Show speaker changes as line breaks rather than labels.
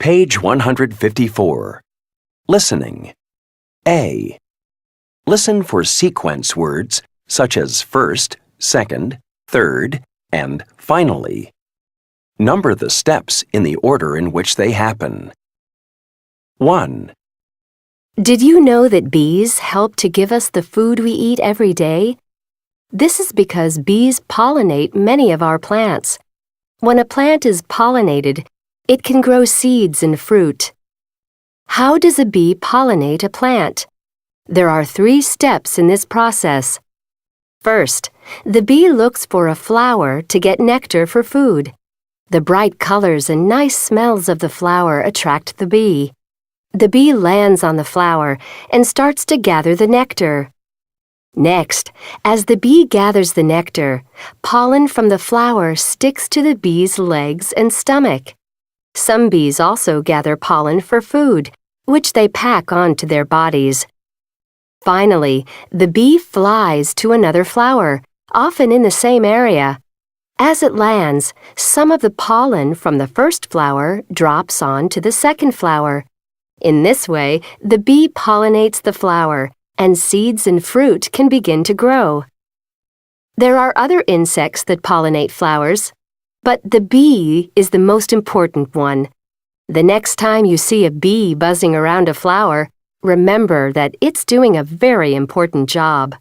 Page 154. Listening. A. Listen for sequence words such as first, second, third, and finally. Number the steps in the order in which they happen. 1.
Did you know that bees help to give us the food we eat every day? This is because bees pollinate many of our plants. When a plant is pollinated, it can grow seeds and fruit. How does a bee pollinate a plant? There are 3 steps in this process. First, the bee looks for a flower to get nectar for food. The bright colors and nice smells of the flower attract the bee. The bee lands on the flower and starts to gather the nectar. Next, as the bee gathers the nectar, pollen from the flower sticks to the bee's legs and stomach. Some bees also gather pollen for food, which they pack onto their bodies. Finally, the bee flies to another flower, often in the same area. As it lands, some of the pollen from the first flower drops onto the second flower. In this way, the bee pollinates the flower, and seeds and fruit can begin to grow. There are other insects that pollinate flowers, but the bee is the most important one. The next time you see a bee buzzing around a flower, remember that it's doing a very important job.